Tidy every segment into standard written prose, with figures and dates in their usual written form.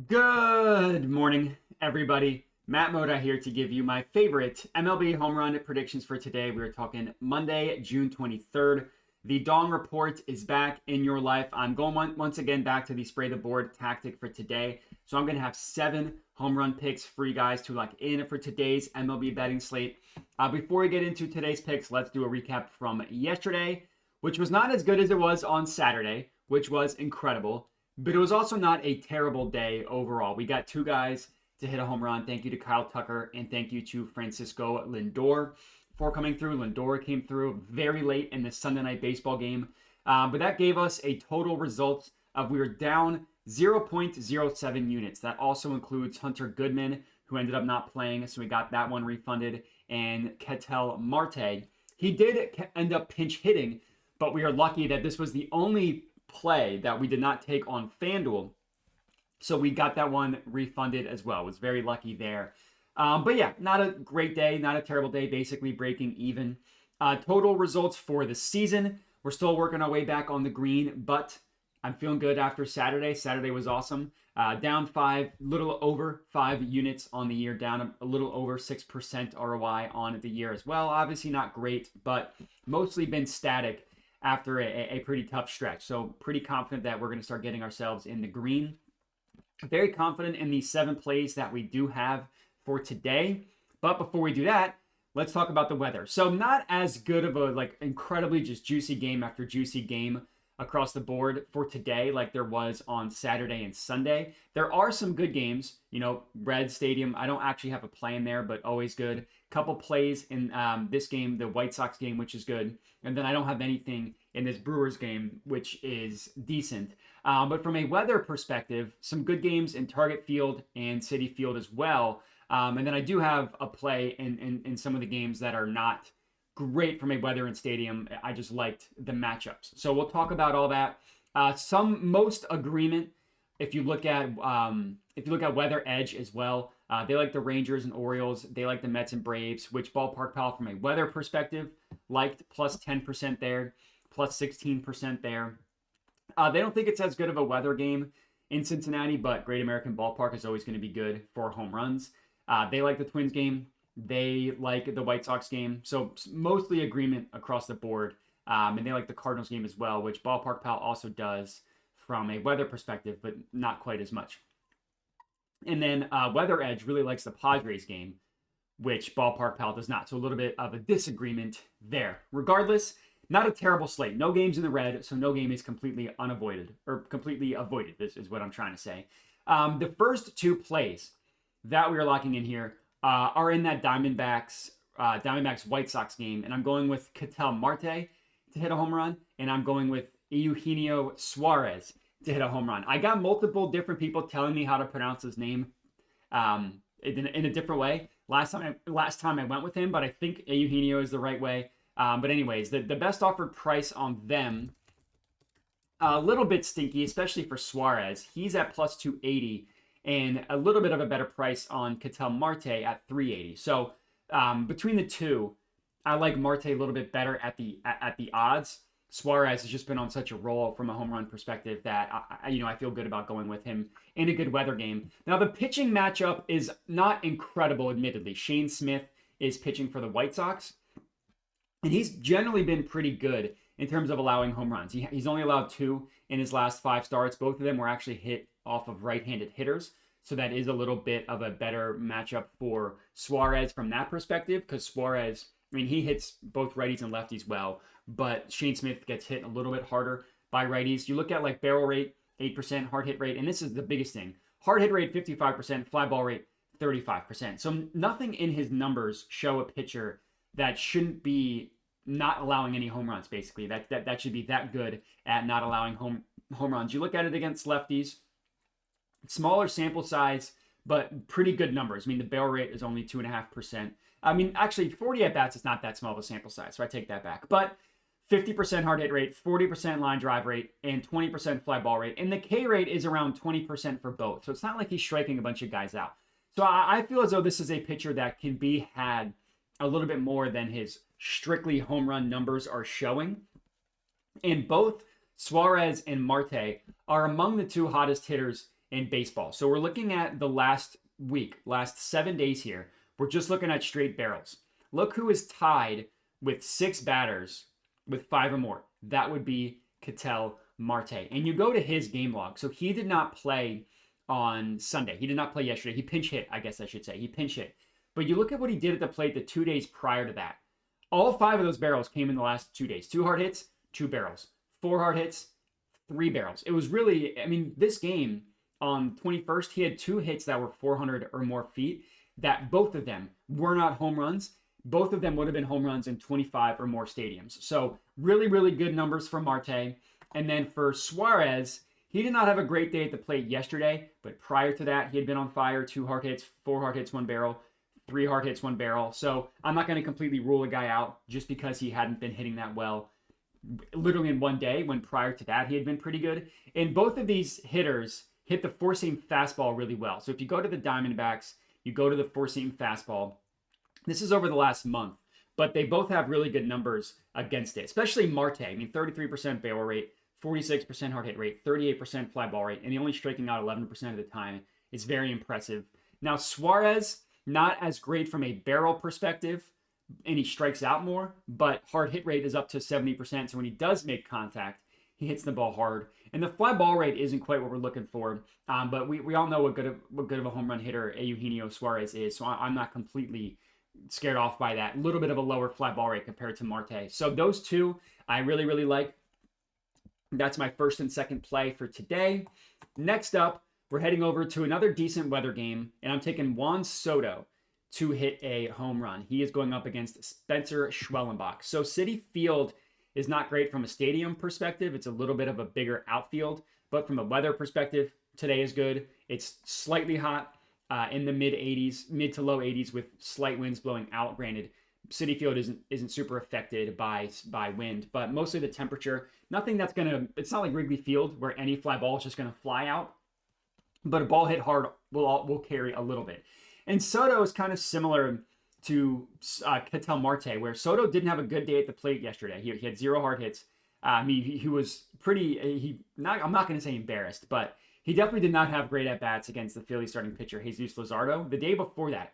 Good morning, everybody. Matt Moda here to give you my favorite MLB home run predictions for today. We are talking Monday, June 23rd. The Dong Report is back in your life. I'm going once again back to the spray the board tactic for today. So I'm going to have 7 home run picks for you guys to lock in for today's MLB betting slate. Before we get into today's picks, let's do a recap from yesterday, which was not as good as it was on Saturday, which was incredible. But it was also not a terrible day overall. We got 2 guys to hit a home run. Thank you to Kyle Tucker and thank you to Francisco Lindor for coming through. Lindor came through very late in the Sunday night baseball game. But that gave us a total result of we were down 0.07 units. That also includes Hunter Goodman, who ended up not playing. So we got that one refunded. And Ketel Marte. He did end up pinch hitting, but we are lucky that this was the only play that we did not take on FanDuel. So we got that one refunded as well. Was very lucky there. But yeah, not a great day, not a terrible day, basically breaking even. Total results for the season. We're still working our way back on the green, but I'm feeling good after Saturday. Saturday was awesome. Down 5, little over 5 units on the year, down a little over 6% ROI on the year as well. Obviously not great, but mostly been static after a pretty tough stretch. So pretty confident that we're going to start getting ourselves in the green. Very confident in the 7 plays that we do have for today. But before we do that, let's talk about the weather. So not as good of a incredibly just juicy game after juicy game across the board for today like there was on Saturday and Sunday. There are some good games, Red Stadium. I don't actually have a play in there, but always good. Couple plays in this game, the White Sox game, which is good. And then I don't have anything in this Brewers game, which is decent. But from a weather perspective, some good games in Target Field and Citi Field as well. And then I do have a play in some of the games that are not great from a weather and stadium. I just liked the matchups. So we'll talk about all that. Most agreement if you look at Weather Edge as well. They like the Rangers and Orioles. They like the Mets and Braves, which Ballpark Pal from a weather perspective liked plus 10% there, plus 16% there. They don't think it's as good of a weather game in Cincinnati, but Great American Ballpark is always going to be good for home runs. They like the Twins game. They like the White Sox game. So mostly agreement across the board. And they like the Cardinals game as well, which Ballpark Pal also does from a weather perspective, but not quite as much. And then Weather Edge really likes the Padres game, which Ballpark Pal does not. So a little bit of a disagreement there. Regardless, not a terrible slate. No games in the red, so no game is completely avoided. This is what I'm trying to say. The first 2 plays that we are locking in here are in that Diamondbacks White Sox game, and I'm going with Ketel Marte to hit a home run, and I'm going with Eugenio Suarez to hit a home run. I got multiple different people telling me how to pronounce his name in a different way. Last time I went with him, but I think Eugenio is the right way. But anyways, the best offered price on them, a little bit stinky, especially for Suarez. He's at plus 280, and a little bit of a better price on Ketel Marte at 380. So between the 2, I like Marte a little bit better at the odds. Suarez has just been on such a roll from a home run perspective that I feel good about going with him in a good weather game. Now the pitching matchup is not incredible, admittedly. Shane Smith is pitching for the White Sox, and he's generally been pretty good in terms of allowing home runs. He's only allowed 2 in his last 5 starts. Both of them were actually hit off of right-handed hitters, so that is a little bit of a better matchup for Suarez from that perspective, because Suarez, he hits both righties and lefties well, but Shane Smith gets hit a little bit harder by righties. You look at like barrel rate, 8%, hard hit rate, and this is the biggest thing. Hard hit rate, 55%, fly ball rate, 35%. So nothing in his numbers show a pitcher that shouldn't be not allowing any home runs, basically. That should be that good at not allowing home runs. You look at it against lefties, smaller sample size, but pretty good numbers. The barrel rate is only 2.5%. Actually, 40 at-bats is not that small of a sample size, so I take that back. But 50% hard hit rate, 40% line drive rate, and 20% fly ball rate. And the K rate is around 20% for both. So it's not like he's striking a bunch of guys out. So I feel as though this is a pitcher that can be had a little bit more than his strictly home run numbers are showing. And both Suarez and Marte are among the 2 hottest hitters in baseball. So we're looking at the last week, last 7 days here. We're just looking at straight barrels. Look who is tied with 6 batters with 5 or more. That would be Ketel Marte. And you go to his game log. So he did not play on Sunday. He did not play yesterday. He pinch hit, I guess I should say. He pinch hit. But you look at what he did at the plate the 2 days prior to that. All 5 of those barrels came in the last 2 days. 2 hard hits, 2 barrels. 4 hard hits, 3 barrels. It was really, I mean, this game on 21st, he had 2 hits that were 400 or more feet, that both of them were not home runs. Both of them would have been home runs in 25 or more stadiums. So really, really good numbers for Marte. And then for Suarez, he did not have a great day at the plate yesterday, but prior to that, he had been on fire. 2 hard hits, 4 hard hits, 1 barrel, 3 hard hits, 1 barrel. So I'm not going to completely rule a guy out just because he hadn't been hitting that well literally in 1 day, when prior to that he had been pretty good. And both of these hitters hit the four-seam fastball really well. So if you go to the Diamondbacks, you go to the four-seam fastball. This is over the last month, but they both have really good numbers against it, especially Marte. I mean, 33% barrel rate, 46% hard hit rate, 38% fly ball rate, and he only striking out 11% of the time. It's very impressive. Now, Suarez, not as great from a barrel perspective, and he strikes out more, but hard hit rate is up to 70%. So when he does make contact, he hits the ball hard. And the fly ball rate isn't quite what we're looking for, but we all know what good of a home run hitter Eugenio Suarez is. So I'm not completely scared off by that. A little bit of a lower fly ball rate compared to Marte. So those two I really, really like. That's my first and second play for today. Next up, we're heading over to another decent weather game, and I'm taking Juan Soto to hit a home run. He is going up against Spencer Schwellenbach. So Citi Field is not great from a stadium perspective. It's a little bit of a bigger outfield, but from a weather perspective, today is good. It's slightly hot in the mid to low 80s with slight winds blowing out. Granted, Citi Field isn't super affected by wind, but mostly the temperature. Nothing that's it's not like Wrigley Field where any fly ball is just gonna fly out, but a ball hit hard will carry a little bit. And Soto is kind of similar to Ketel Marte, where Soto didn't have a good day at the plate yesterday. He had 0 hard hits. He was pretty. I'm not going to say embarrassed, but he definitely did not have great at bats against the Phillies starting pitcher Jesus Luzardo. The day before that,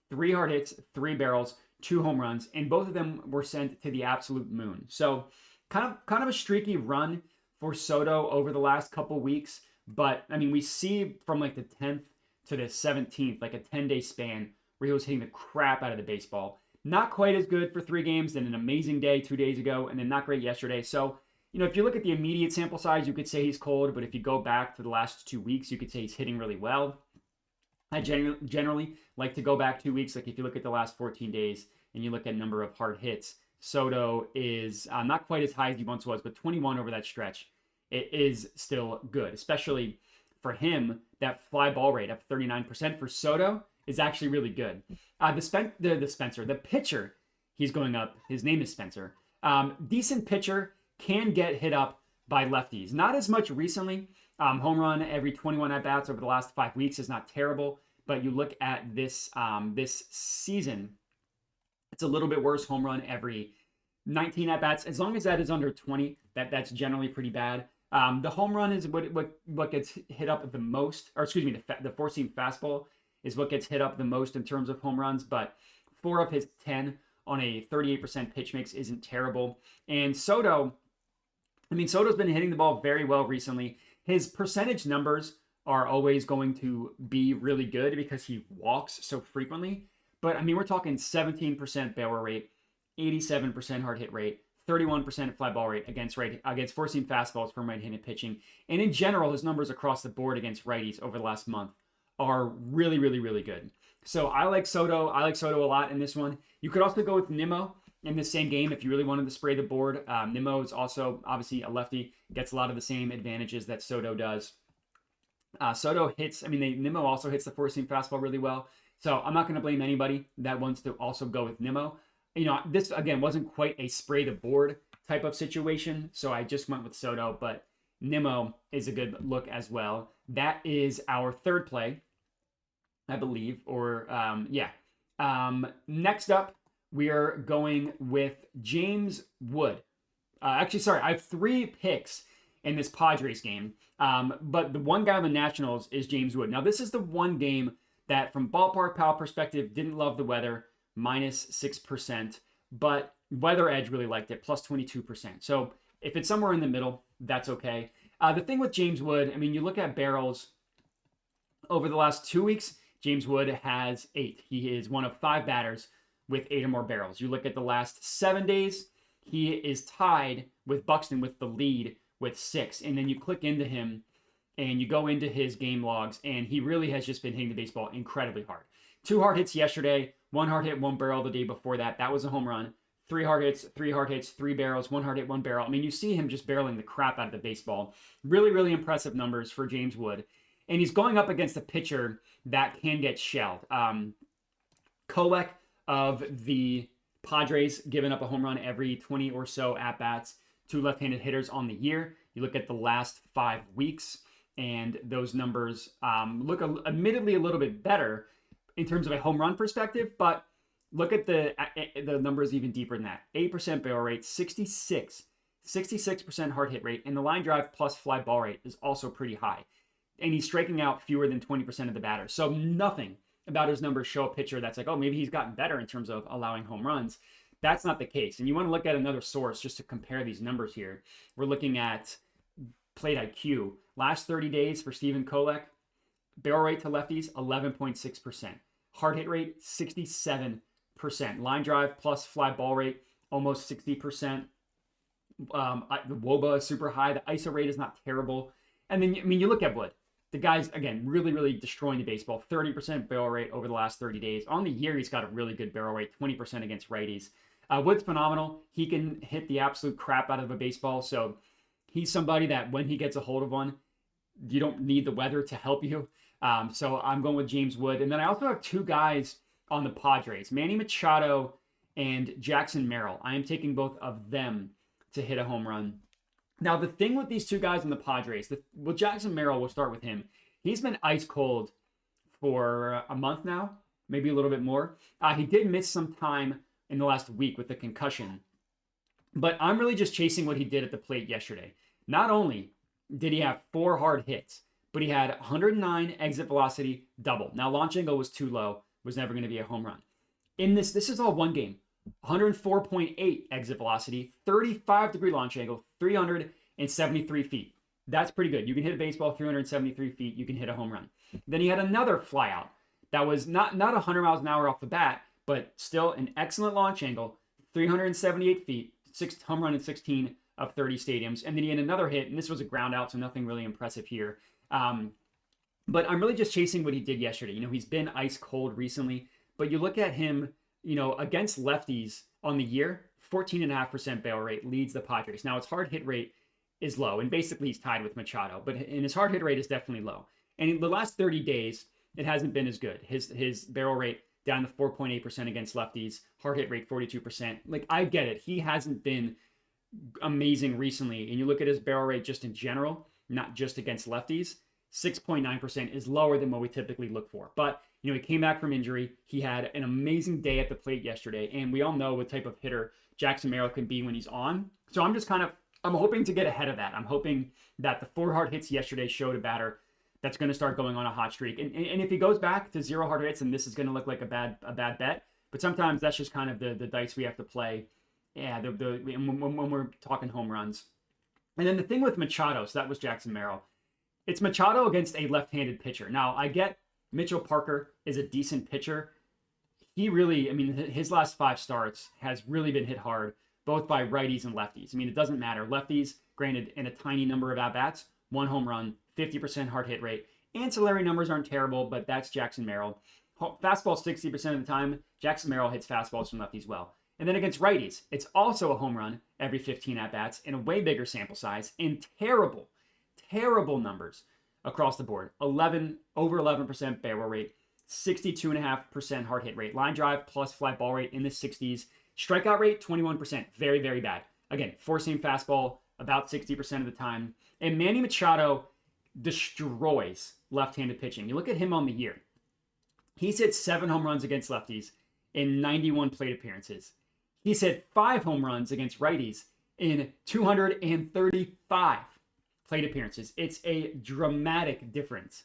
3 hard hits, 3 barrels, 2 home runs, and both of them were sent to the absolute moon. So kind of a streaky run for Soto over the last couple weeks. But I mean, we see from like the 10th to the 17th, like a 10-day span where he was hitting the crap out of the baseball. Not quite as good for 3 games, then an amazing day 2 days ago, and then not great yesterday. So, if you look at the immediate sample size, you could say he's cold, but if you go back to the last 2 weeks, you could say he's hitting really well. I generally like to go back 2 weeks. Like if you look at the last 14 days and you look at number of hard hits, Soto is not quite as high as he once was, but 21 over that stretch. It is still good, especially for him. That fly ball rate of 39% for Soto is actually really good. The pitcher, he's going up. His name is Spencer. Decent pitcher, can get hit up by lefties. Not as much recently. Home run every 21 at bats over the last 5 weeks is not terrible, but you look at this season, it's a little bit worse. Home run every 19 at bats. As long as that is under 20, that's generally pretty bad. The home run is what gets hit up the most, or excuse me, the four-seam fastball is what gets hit up the most in terms of home runs, but 4 of his 10 on a 38% pitch mix isn't terrible. And Soto's been hitting the ball very well recently. His percentage numbers are always going to be really good because he walks so frequently. But we're talking 17% barrel rate, 87% hard hit rate, 31% fly ball rate against four-seam fastballs from right-handed pitching. And in general, his numbers across the board against righties over the last month are really, really, really good. So I like Soto. I like Soto a lot in this one. You could also go with Nimmo in the same game if you really wanted to spray the board. Nimmo is also obviously a lefty, gets a lot of the same advantages that Soto does. Soto hits, Nimmo also hits the four-seam fastball really well. So I'm not going to blame anybody that wants to also go with Nimmo. This, again, wasn't quite a spray the board type of situation, so I just went with Soto, but Nimmo is a good look as well. That is our third play, I believe, next up, we are going with James Wood. I have 3 picks in this Padres game. But the one guy on the Nationals is James Wood. Now, this is the one game that, from ballpark pal perspective, didn't love the weather, -6%, but Weather Edge really liked it, +22%. So if it's somewhere in the middle, that's okay. The thing with James Wood, I mean, you look at barrels over the last 2 weeks, James Wood has 8. He is one of 5 batters with 8 or more barrels. You look at the last 7 days, he is tied with Buxton with the lead with 6. And then you click into him and you go into his game logs, and he really has just been hitting the baseball incredibly hard. 2 hard hits yesterday, 1 hard hit, 1 barrel the day before that. That was a home run. 3 hard hits, 3 barrels, 1 hard hit, 1 barrel. I mean, you see him just barreling the crap out of the baseball. Really, really impressive numbers for James Wood. And he's going up against a pitcher that can get shelled. Kolek of the Padres giving up a home run every 20 or so at-bats. 2 left-handed hitters on the year. You look at the last 5 weeks, and those numbers look admittedly a little bit better in terms of a home run perspective, but look at the numbers even deeper than that. 8% barrel rate, 66% hard hit rate, and the line drive plus fly ball rate is also pretty high. And he's striking out fewer than 20% of the batters. So nothing about his numbers show a pitcher that's like, oh, maybe he's gotten better in terms of allowing home runs. That's not the case. And you want to look at another source just to compare these numbers here. We're looking at Plate IQ. Last 30 days for Stephen Kolek, barrel rate to lefties, 11.6%. Hard hit rate, 67%. Line drive plus fly ball rate, almost 60%. The WOBA is super high. The ISO rate is not terrible. And then, I mean, you look at Wood. The guy's, again, really, really destroying the baseball. 30% barrel rate over the last 30 days. On the year, he's got a really good barrel rate, 20% against righties. Wood's phenomenal. He can hit the absolute crap out of a baseball. So he's somebody that when he gets a hold of one, you don't need the weather to help you. So I'm going with James Wood. And then I also have 2 guys on the Padres, Manny Machado and Jackson Merrill. I am taking both of them to hit a home run. Now, the thing with these 2 guys in the Padres, with Jackson Merrill, we'll start with him. He's been ice cold for a month now, maybe a little bit more. He did miss some time in the last week with the concussion, but I'm really just chasing what he did at the plate yesterday. Not only did he have 4 hard hits, but he had 109 exit velocity double. Now, launch angle was too low, was never going to be a home run. In this is all one game. 104.8 exit velocity, 35-degree launch angle, 373 feet. That's pretty good. You can hit a baseball 373 feet. You can hit a home run. Then he had another flyout that was not 100 miles an hour off the bat, but still an excellent launch angle, 378 feet, 6 home run in 16 of 30 stadiums. And then he had another hit, and this was a ground out, so nothing really impressive here. But I'm really just chasing what he did yesterday. You know, he's been ice cold recently, but you look at him, you know, against lefties on the year, 14.5% barrel rate leads the Padres. Now, his hard hit rate is low, and basically he's tied with Machado, but his hard hit rate is definitely low. And in the last 30 days, it hasn't been as good. His barrel rate down to 4.8% against lefties, hard hit rate 42%. Like, I get it. He hasn't been amazing recently. And you look at his barrel rate just in general, not just against lefties, 6.9% is lower than what we typically look for. But, you know, he came back from injury. He had an amazing day at the plate yesterday. And we all know what type of hitter Jackson Merrill can be when he's on. So I'm hoping to get ahead of that. I'm hoping that the 4 hard hits yesterday showed a batter that's going to start going on a hot streak. And if he goes back to 0 hard hits, and this is going to look like a bad bet, but sometimes that's just kind of the dice we have to play. Yeah, when we're talking home runs. And then the thing with Machado, so that was Jackson Merrill. It's Machado against a left-handed pitcher. Now, I get Mitchell Parker is a decent pitcher. He really, I mean, his last 5 starts has really been hit hard, both by righties and lefties. I mean, it doesn't matter. Lefties, granted, in a tiny number of at-bats, 1 home run, 50% hard hit rate. Ancillary numbers aren't terrible, but that's Jackson Merrill. Fastball 60% of the time. Jackson Merrill hits fastballs from lefties well. And then against righties, it's also a home run every 15 at-bats in a way bigger sample size and terrible numbers across the board. Over 11% barrel rate, 62.5% hard hit rate. Line drive plus fly ball rate in the 60s. Strikeout rate, 21%. Very, very bad. Again, four-seam fastball about 60% of the time. And Manny Machado destroys left-handed pitching. You look at him on the year. He's hit 7 home runs against lefties in 91 plate appearances. He's hit 5 home runs against righties in 235 plate appearances. It's a dramatic difference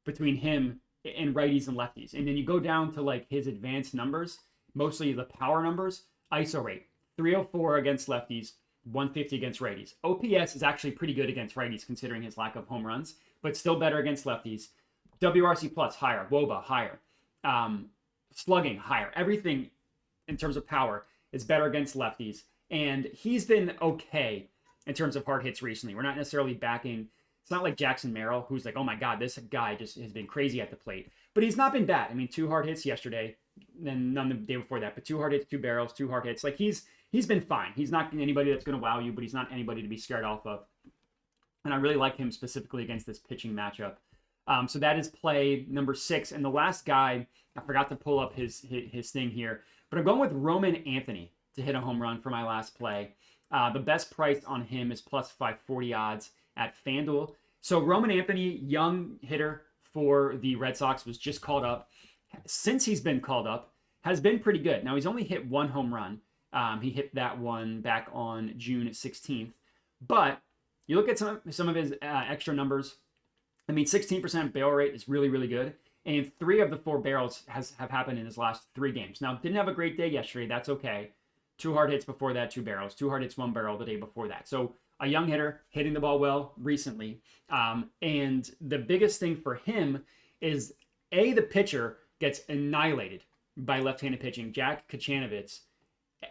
between him and righties and lefties. And then you go down to like his advanced numbers, mostly the power numbers. ISO rate, 304 against lefties, 150 against righties. OPS is actually pretty good against righties considering his lack of home runs, but still better against lefties. WRC plus higher, WOBA higher, slugging higher. Everything in terms of power is better against lefties. And he's been okay in terms of hard hits recently. We're not necessarily backing. It's not like Jackson Merrill, who's like, oh my God, this guy just has been crazy at the plate. But he's not been bad. I mean, 2 hard hits yesterday, then none the day before that. But 2 hard hits, 2 barrels, 2 hard hits. Like he's been fine. He's not anybody that's going to wow you, but he's not anybody to be scared off of. And I really like him specifically against this pitching matchup. So that is play number 6. And the last guy, I forgot to pull up his thing here, but I'm going with Roman Anthony to hit a home run for my last play. The best price on him is plus 540 odds at FanDuel. So Roman Anthony, young hitter for the Red Sox, was just called up. Since he's been called up, has been pretty good. Now, he's only hit 1 home run. He hit that one back on June 16th. But you look at some of his extra numbers. I mean, 16% barrel rate is really, really good. And 3 of the 4 barrels have happened in his last 3 games. Now, didn't have a great day yesterday. That's okay. 2 hard hits before that, 2 barrels. 2 hard hits, 1 barrel the day before that. So a young hitter hitting the ball well recently. And the biggest thing for him is, the pitcher gets annihilated by left-handed pitching. Jack Kachanovitz,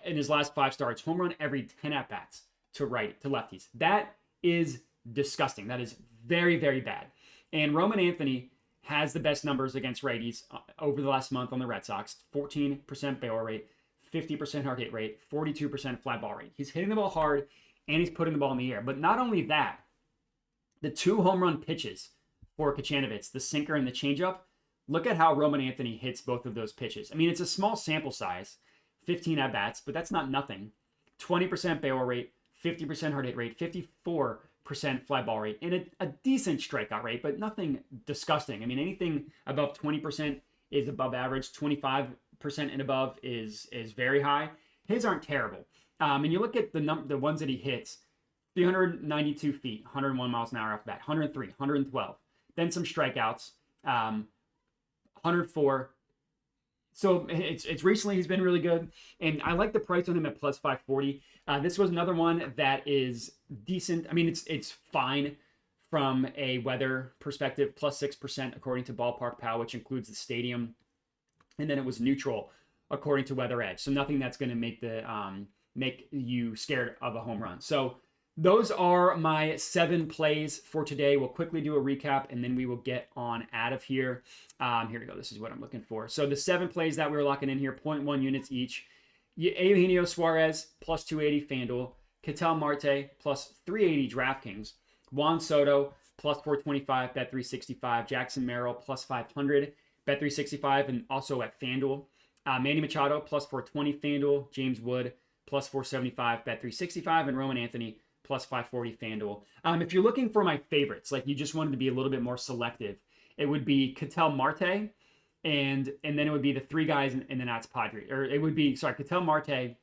in his last 5 starts, home run every 10 at-bats to lefties. That is disgusting. That is very, very bad. And Roman Anthony has the best numbers against righties over the last month on the Red Sox. 14% barrel rate, 50% hard hit rate, 42% fly ball rate. He's hitting the ball hard, and he's putting the ball in the air. But not only that, the 2 home run pitches for Kachanovitz, the sinker and the changeup, look at how Roman Anthony hits both of those pitches. I mean, it's a small sample size, 15 at-bats, but that's not nothing. 20% barrel rate, 50% hard hit rate, 54% fly ball rate, and a decent strikeout rate, but nothing disgusting. I mean, anything above 20% is above average. 25% and above is very high. His aren't terrible. And you look at the ones that he hits, 392 feet, 101 miles an hour off the bat, 103, 112. Then some strikeouts, 104. So it's recently he's been really good, and I like the price on him at plus 540. This was another one that is decent. I mean, it's fine from a weather perspective, plus 6% according to Ballpark Pow, which includes the stadium, and then it was neutral according to Weather Edge. So nothing that's going to make you scared of a home run. So those are my 7 plays for today. We'll quickly do a recap, and then we will get on out of here. Here we go. This is what I'm looking for. So the 7 plays that we're locking in here, 0.1 units each. Eugenio Suarez, plus 280 FanDuel. Ketel Marte, plus 380 DraftKings. Juan Soto, plus 425 Bet365. Jackson Merrill, plus 500 Bet365, and also at FanDuel. Manny Machado, plus 420 FanDuel. James Wood, plus 475 Bet365. And Roman Anthony, plus 540 FanDuel. If you're looking for my favorites, like you just wanted to be a little bit more selective, it would be Ketel Marte, and then it would be the 3 guys in the Nats Padres. Or it would be, Ketel Marte,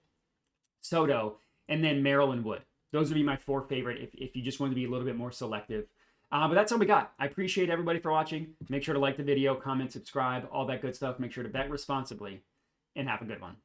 Soto, and then Merrill and Wood. Those would be my 4 favorite if you just wanted to be a little bit more selective. But that's all we got. I appreciate everybody for watching. Make sure to like the video, comment, subscribe, all that good stuff. Make sure to bet responsibly, and have a good one.